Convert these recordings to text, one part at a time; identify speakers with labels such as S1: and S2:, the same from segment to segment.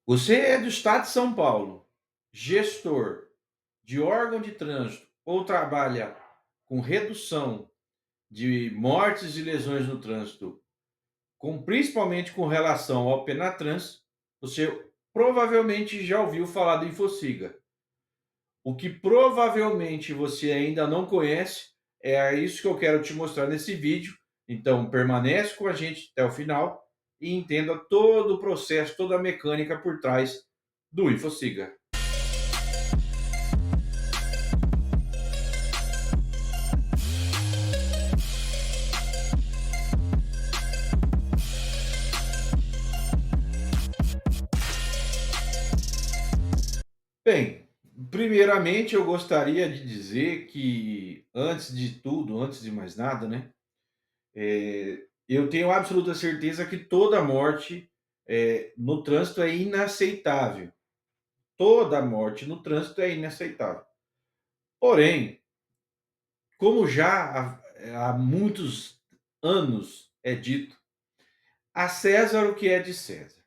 S1: Você é do estado de São Paulo, gestor de órgão de trânsito ou trabalha com redução de mortes e lesões no trânsito, principalmente com relação ao Penatrans, você provavelmente já ouviu falar do Infociga. O que provavelmente você ainda não conhece é isso que eu quero te mostrar nesse vídeo. Então, permanece com a gente até o final e entenda todo o processo, toda a mecânica por trás do Infociga. Bem, primeiramente eu gostaria de dizer que, antes de tudo, antes de mais nada, né, eu tenho absoluta certeza que toda morte no trânsito é inaceitável. Toda morte no trânsito é inaceitável. Porém, como já há muitos anos é dito, a César o que é de César.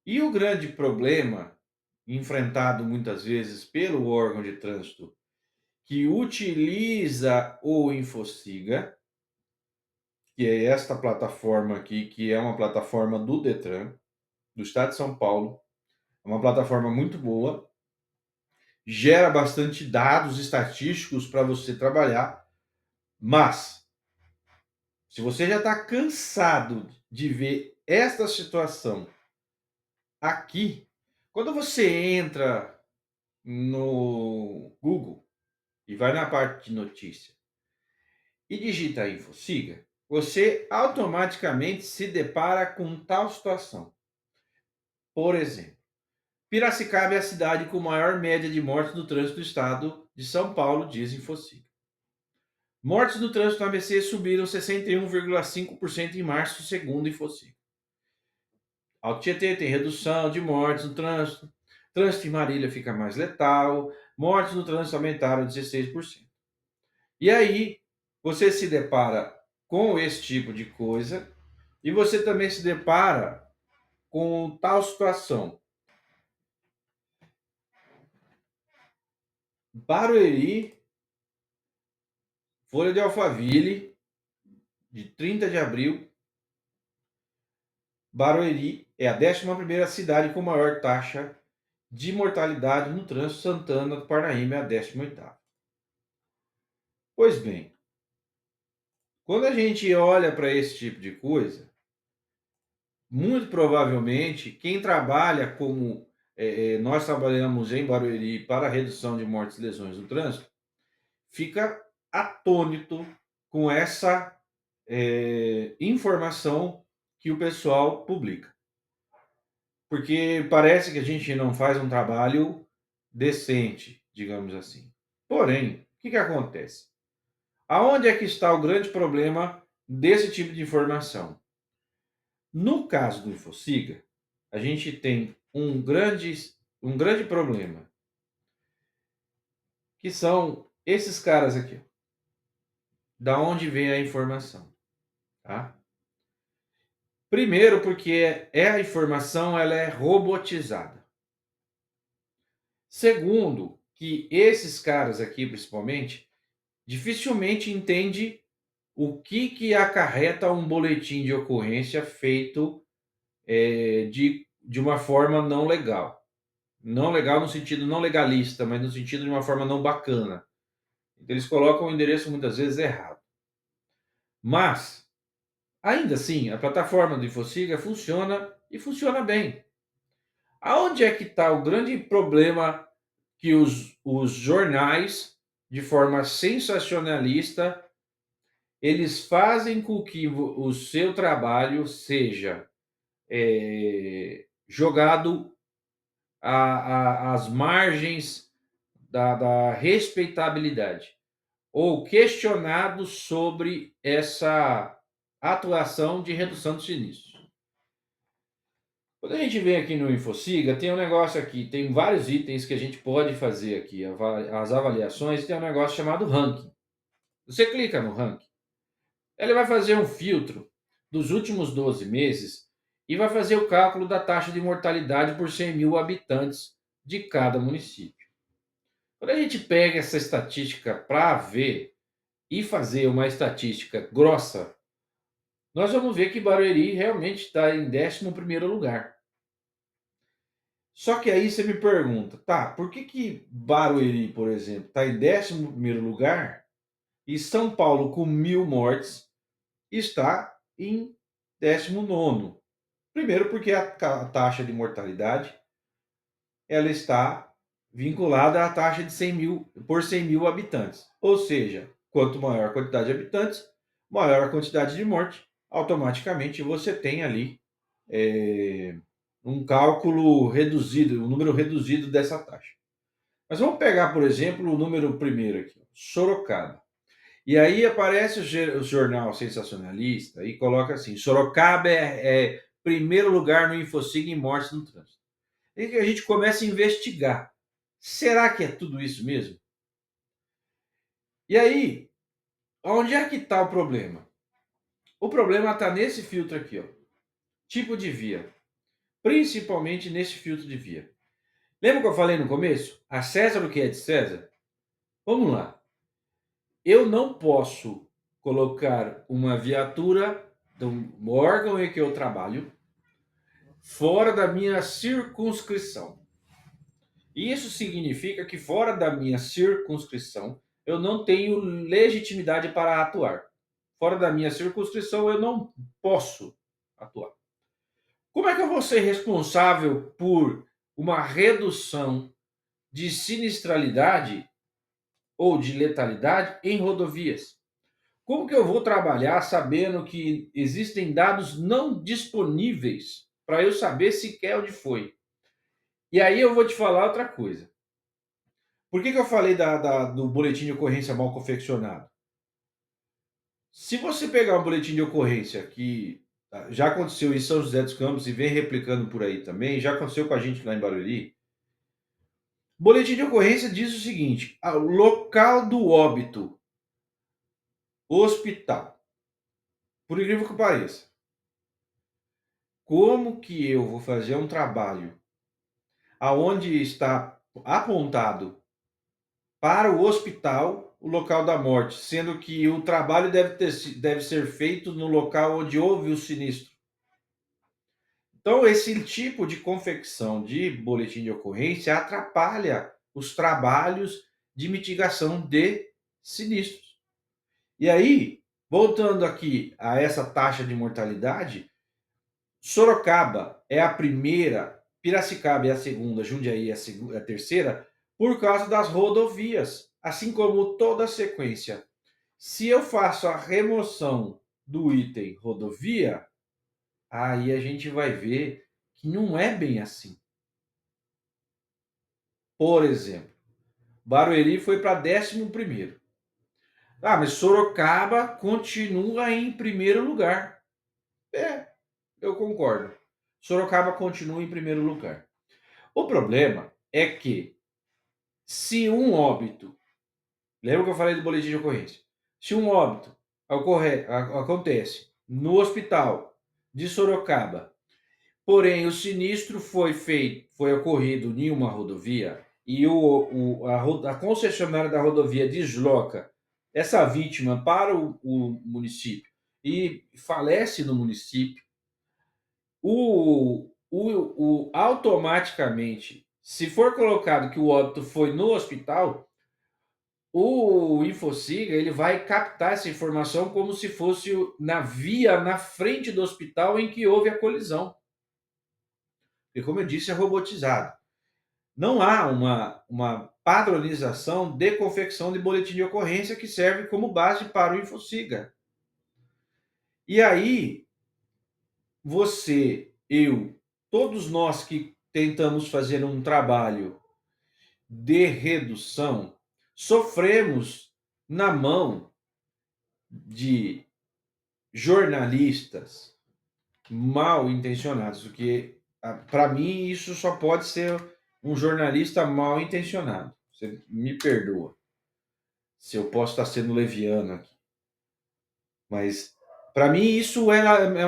S1: E o grande problema, enfrentado muitas vezes pelo órgão de trânsito que utiliza o Infociga, que é esta plataforma aqui, que é uma plataforma do Detran, do Estado de São Paulo, é uma plataforma muito boa, gera bastante dados estatísticos para você trabalhar, mas se você já está cansado de ver esta situação aqui, quando você entra no Google e vai na parte de notícia e digita Infociga, você automaticamente se depara com tal situação. Por exemplo, Piracicaba é a cidade com maior média de mortes no trânsito do estado de São Paulo, diz Infociga. Mortes no trânsito no ABC subiram 61,5% em março, segundo Infociga. Alto Tietê tem redução de mortes no trânsito. Trânsito em Marília fica mais letal. Mortes no trânsito aumentaram 16%. E aí, você se depara com esse tipo de coisa e você também se depara com tal situação. Barueri, Folha de Alphaville, de 30 de abril. Barueri é a 11ª cidade com maior taxa de mortalidade no trânsito. Santana do Parnaíba é a 18ª. Pois bem, quando a gente olha para esse tipo de coisa, muito provavelmente quem trabalha como nós trabalhamos em Barueri para a redução de mortes e lesões no trânsito, fica atônito com essa informação que o pessoal publica. Porque parece que a gente não faz um trabalho decente, digamos assim. Porém, o que acontece? Aonde é que está o grande problema desse tipo de informação? No caso do Infociga, a gente tem um grande problema, que são esses caras aqui. Da onde vem a informação? Tá? Primeiro, porque a informação ela é robotizada. Segundo, que esses caras aqui, principalmente, dificilmente entende o que acarreta um boletim de ocorrência feito de uma forma não legal. Não legal no sentido não legalista, mas no sentido de uma forma não bacana. Então, eles colocam o endereço muitas vezes errado. Mas, ainda assim, a plataforma do Infociga funciona e funciona bem. Aonde é que está o grande problema que os jornais, de forma sensacionalista, eles fazem com que o seu trabalho seja jogado às margens da respeitabilidade, ou questionado sobre essa atuação de redução dos sinistros. Quando a gente vem aqui no Infociga, tem um negócio aqui, tem vários itens que a gente pode fazer aqui, as avaliações, tem um negócio chamado ranking. Você clica no ranking, ele vai fazer um filtro dos últimos 12 meses e vai fazer o cálculo da taxa de mortalidade por 100 mil habitantes de cada município. Quando a gente pega essa estatística para ver e fazer uma estatística grossa, nós vamos ver que Barueri realmente está em 11º lugar. Só que aí você me pergunta, tá, por que Barueri, por exemplo, está em 11º lugar e São Paulo, com 1.000 mortes, está em 19º? Primeiro porque a taxa de mortalidade ela está vinculada à taxa de 100 mil por 100 mil habitantes. Ou seja, quanto maior a quantidade de habitantes, maior a quantidade de morte. Automaticamente você tem ali um cálculo reduzido, um número reduzido dessa taxa. Mas vamos pegar, por exemplo, o número primeiro aqui, Sorocaba. E aí aparece o jornal sensacionalista e coloca assim: Sorocaba é primeiro lugar no Infocig em mortes no trânsito. E que a gente começa a investigar. Será que é tudo isso mesmo? E aí, onde é que está o problema? O problema está nesse filtro aqui, ó. Tipo de via. Principalmente nesse filtro de via. Lembra que eu falei no começo? A César o que é de César? Vamos lá. Eu não posso colocar uma viatura do órgão em que eu trabalho fora da minha circunscrição. Isso significa que fora da minha circunscrição eu não tenho legitimidade para atuar. Fora da minha circunscrição eu não posso atuar. Como é que eu vou ser responsável por uma redução de sinistralidade ou de letalidade em rodovias? Como que eu vou trabalhar sabendo que existem dados não disponíveis para eu saber sequer onde foi? E aí eu vou te falar outra coisa. Por que eu falei do boletim de ocorrência mal confeccionado? Se você pegar um boletim de ocorrência que já aconteceu em São José dos Campos e vem replicando por aí também, já aconteceu com a gente lá em Barueri, boletim de ocorrência diz o seguinte: local do óbito, hospital. Por incrível que pareça, como que eu vou fazer um trabalho aonde está apontado para o hospital o local da morte, sendo que o trabalho deve ser feito no local onde houve o sinistro? Então, esse tipo de confecção de boletim de ocorrência atrapalha os trabalhos de mitigação de sinistros. E aí, voltando aqui a essa taxa de mortalidade, Sorocaba é a primeira, Piracicaba é a segunda, Jundiaí é a terceira, por causa das rodovias, assim como toda a sequência. Se eu faço a remoção do item rodovia, aí a gente vai ver que não é bem assim. Por exemplo, Barueri foi para 11º. Ah, mas Sorocaba continua em primeiro lugar. É, eu concordo. Sorocaba continua em primeiro lugar. O problema é que se um óbito, lembra que eu falei do boletim de ocorrência? Se um óbito acontece no hospital de Sorocaba, porém o sinistro foi ocorrido em uma rodovia e a concessionária da rodovia desloca essa vítima para o município e falece no município, automaticamente, se for colocado que o óbito foi no hospital, o Infociga ele vai captar essa informação como se fosse na via na frente do hospital em que houve a colisão. E como eu disse, é robotizado. Não há uma padronização de confecção de boletim de ocorrência que serve como base para o Infociga. E aí, você, eu, todos nós que tentamos fazer um trabalho de redução, sofremos na mão de jornalistas mal intencionados, porque para mim isso só pode ser um jornalista mal intencionado. Você me perdoa se eu posso estar sendo leviano aqui, mas Para mim isso é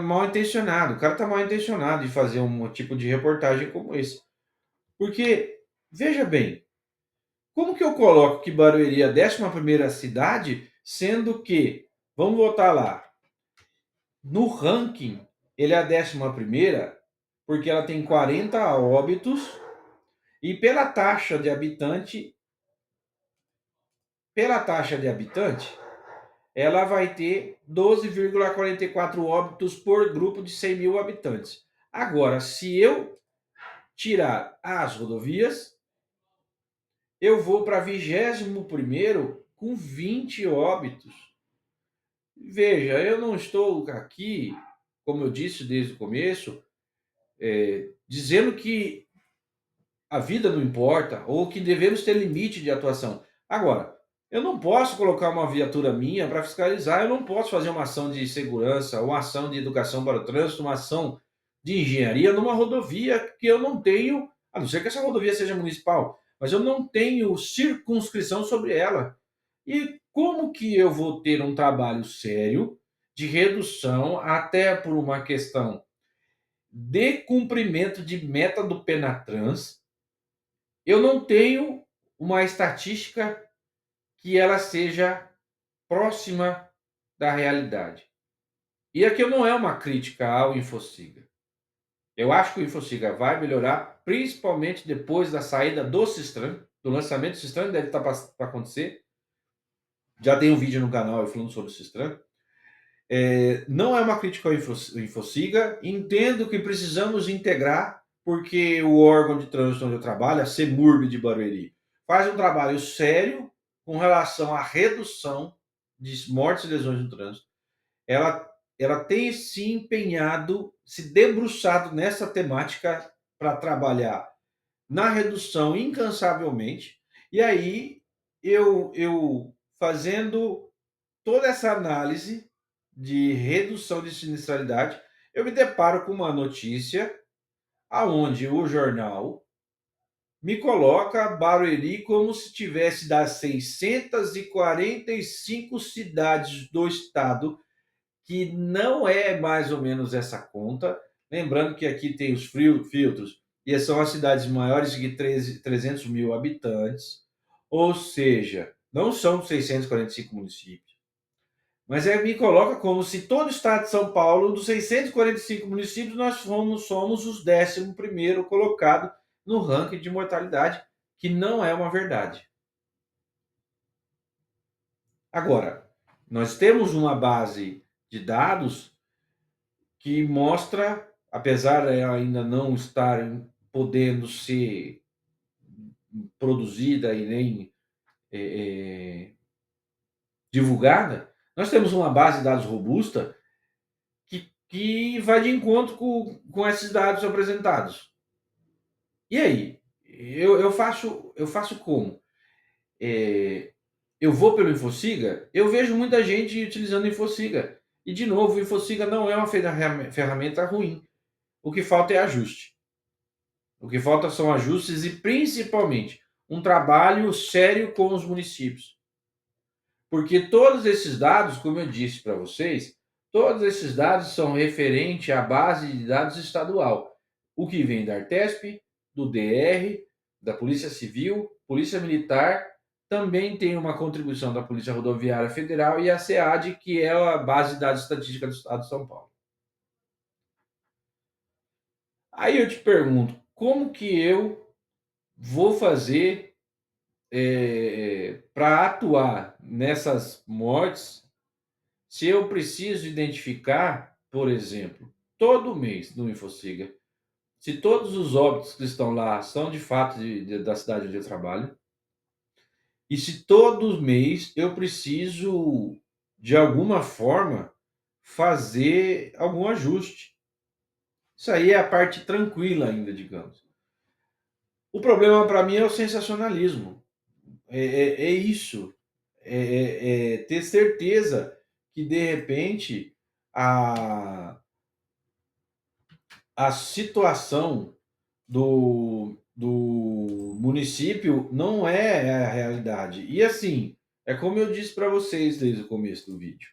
S1: mal intencionado. O cara tá mal intencionado de fazer um tipo de reportagem como esse. Porque, veja bem, como que eu coloco que Barueri é a 11ª cidade, sendo que, vamos voltar lá, no ranking ele é a 11ª, porque ela tem 40 óbitos e pela taxa de habitante, ela vai ter 12,44 óbitos por grupo de 100 mil habitantes. Agora, se eu tirar as rodovias, eu vou para 21º com 20 óbitos. Veja, eu não estou aqui, como eu disse desde o começo, dizendo que a vida não importa ou que devemos ter limite de atuação. Agora, eu não posso colocar uma viatura minha para fiscalizar, eu não posso fazer uma ação de segurança, uma ação de educação para o trânsito, uma ação de engenharia numa rodovia que eu não tenho, a não ser que essa rodovia seja municipal, mas eu não tenho circunscrição sobre ela. E como que eu vou ter um trabalho sério de redução, até por uma questão de cumprimento de meta do Penatrans, eu não tenho uma estatística que ela seja próxima da realidade. E aqui não é uma crítica ao Infociga. Eu acho que o Infociga vai melhorar, principalmente depois da saída do Sistran, do lançamento do Sistran, deve estar para acontecer. Já tem um vídeo no canal falando sobre o Sistran. Não é uma crítica ao Infociga. Entendo que precisamos integrar, porque o órgão de trânsito onde eu trabalho, a CEMURB de Barueri, faz um trabalho sério com relação à redução de mortes e lesões no trânsito. Ela tem se empenhado, se debruçado nessa temática para trabalhar na redução incansavelmente. E aí, eu fazendo toda essa análise de redução de sinistralidade, eu me deparo com uma notícia aonde o jornal me coloca Barueri como se tivesse das 645 cidades do estado, que não é mais ou menos essa conta. Lembrando que aqui tem os filtros, e são as cidades maiores de 300 mil habitantes, ou seja, não são 645 municípios. Mas me coloca como se todo o estado de São Paulo, dos 645 municípios, nós somos os 11º colocado no ranking de mortalidade, que não é uma verdade. Agora, nós temos uma base de dados que mostra, apesar de ainda não estar podendo ser produzida e nem divulgada, nós temos uma base de dados robusta que vai de encontro com esses dados apresentados. E aí? Eu faço como? Eu vou pelo Infociga? Eu vejo muita gente utilizando o Infociga. E, de novo, o Infociga não é uma ferramenta ruim. O que falta é ajuste. O que falta são ajustes e, principalmente, um trabalho sério com os municípios. Porque todos esses dados, como eu disse para vocês, todos esses dados são referentes à base de dados estadual. O que vem da Artesp, do DR, da Polícia Civil, Polícia Militar, também tem uma contribuição da Polícia Rodoviária Federal e a SEAD, que é a base de dados estatística do Estado de São Paulo. Aí eu te pergunto, como que eu vou fazer para atuar nessas mortes, se eu preciso identificar, por exemplo, todo mês no Infociga, se todos os óbitos que estão lá são de fato da cidade onde eu trabalho, e se todo mês eu preciso, de alguma forma, fazer algum ajuste. Isso aí é a parte tranquila ainda, digamos. O problema para mim é o sensacionalismo. É isso. É ter certeza que, de repente, a situação do município não é a realidade. E assim, é como eu disse para vocês desde o começo do vídeo.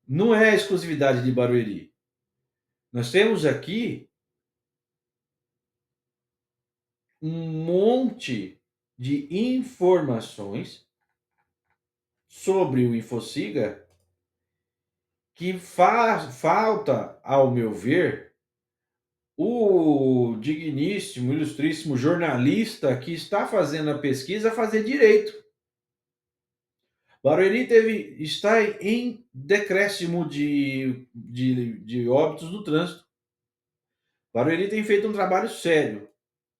S1: não é exclusividade de Barueri. Nós temos aqui um monte de informações sobre o InfoSiga que falta, ao meu ver, o digníssimo, ilustríssimo jornalista que está fazendo a pesquisa fazer direito. Barueri está em decréscimo de óbitos no trânsito. Barueri tem feito um trabalho sério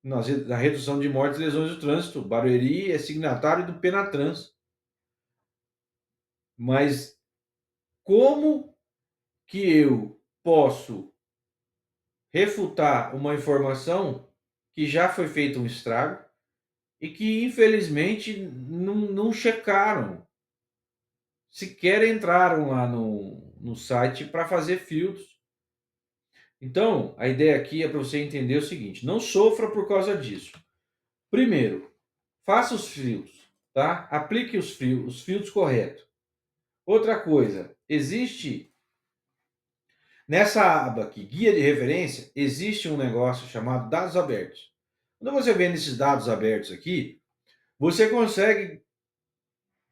S1: na redução de mortes e lesões do trânsito. Barueri é signatário do Penatrans. Mas como que eu posso refutar uma informação que já foi feito um estrago e que, infelizmente, não checaram? Sequer entraram lá no site para fazer filtros. Então, a ideia aqui é para você entender o seguinte: não sofra por causa disso. Primeiro, faça os filtros, tá? Aplique os filtros corretos. Outra coisa, existe nessa aba aqui, guia de referência, existe um negócio chamado dados abertos. Quando você vê nesses dados abertos aqui, você consegue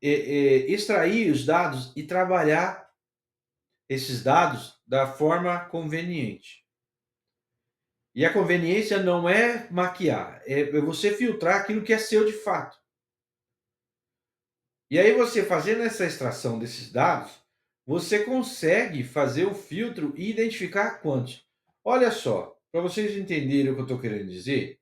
S1: extrair os dados e trabalhar esses dados da forma conveniente. E a conveniência não é maquiar, é você filtrar aquilo que é seu de fato. E aí você fazendo essa extração desses dados, você consegue fazer o filtro e identificar quantos. Olha só, para vocês entenderem o que eu estou querendo dizer,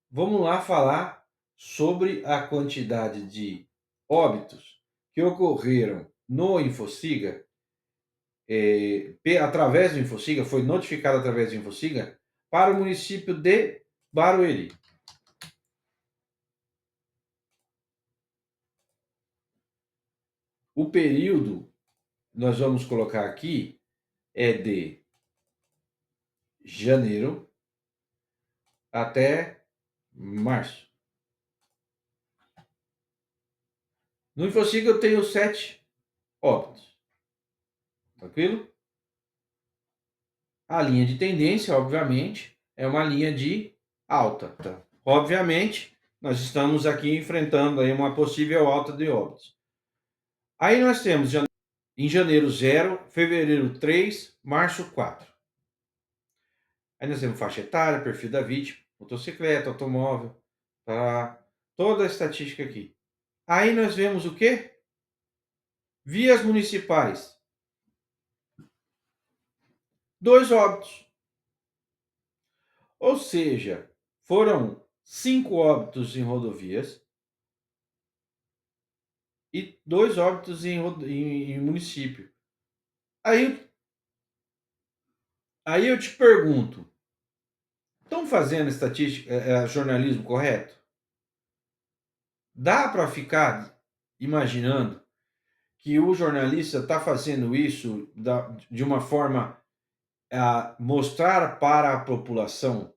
S1: vamos lá falar sobre a quantidade de óbitos que ocorreram no InfoSiga, através do InfoSiga, foi notificado através do InfoSiga, para o município de Barueri. O período, nós vamos colocar aqui, é de janeiro até março. No InfoSiga eu tenho 7 óbitos. Tranquilo? A linha de tendência, obviamente, é uma linha de alta. Tá? Obviamente, nós estamos aqui enfrentando aí uma possível alta de óbitos. Aí nós temos em janeiro 0, fevereiro 3, março 4. Aí nós temos faixa etária, perfil da vítima, motocicleta, automóvel, tá? Toda a estatística aqui. Aí nós vemos o quê? Vias municipais. 2 óbitos. Ou seja, foram 5 óbitos em rodovias e 2 óbitos em município. Aí eu te pergunto, estão fazendo estatística, jornalismo correto? Dá para ficar imaginando que o jornalista está fazendo isso de uma forma a mostrar para a população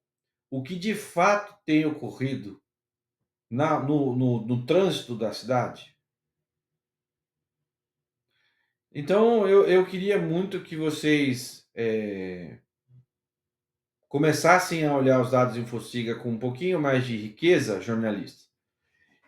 S1: o que de fato tem ocorrido no trânsito da cidade? Então, eu queria muito que vocês começassem a olhar os dados InfoSiga com um pouquinho mais de riqueza jornalista.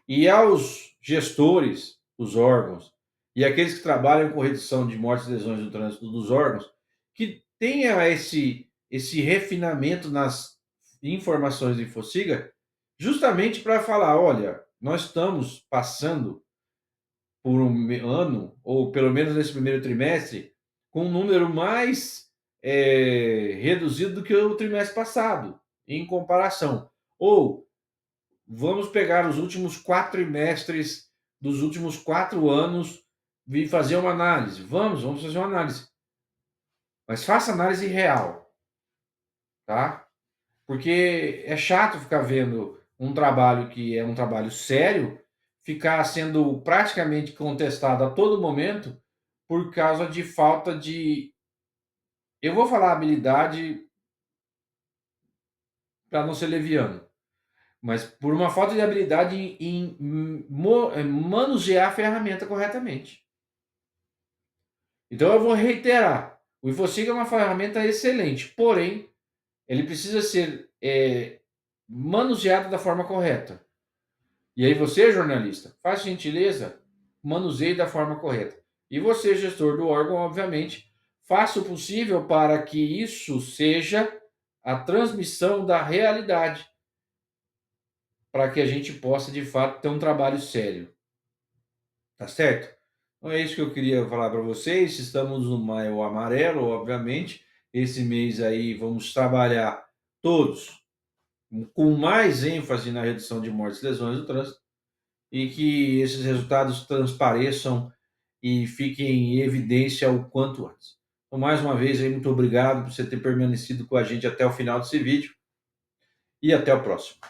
S1: E aos gestores, os órgãos, e aqueles que trabalham com redução de mortes e lesões no trânsito dos órgãos, que tenha esse refinamento nas informações do InfoSiga, justamente para falar, olha, nós estamos passando por um ano, ou pelo menos nesse primeiro trimestre, com um número mais reduzido do que o trimestre passado, em comparação. Ou vamos pegar os últimos 4 trimestres dos últimos 4 anos e fazer uma análise. Vamos fazer uma análise. Mas faça análise real, tá? Porque é chato ficar vendo um trabalho que é um trabalho sério ficar sendo praticamente contestado a todo momento por causa de falta de, eu vou falar habilidade para não ser leviano, mas por uma falta de habilidade em manusear a ferramenta corretamente. Então eu vou reiterar, o InfoSig é uma ferramenta excelente, porém, ele precisa ser manuseado da forma correta. E aí você, jornalista, faz gentileza, manuseie da forma correta. E você, gestor do órgão, obviamente, faça o possível para que isso seja a transmissão da realidade, para que a gente possa, de fato, ter um trabalho sério. Tá certo? Então é isso que eu queria falar para vocês. Estamos no Maio Amarelo, obviamente. Esse mês aí vamos trabalhar todos com mais ênfase na redução de mortes e lesões do trânsito e que esses resultados transpareçam e fiquem em evidência o quanto antes. Então, mais uma vez, aí, muito obrigado por você ter permanecido com a gente até o final desse vídeo e até o próximo.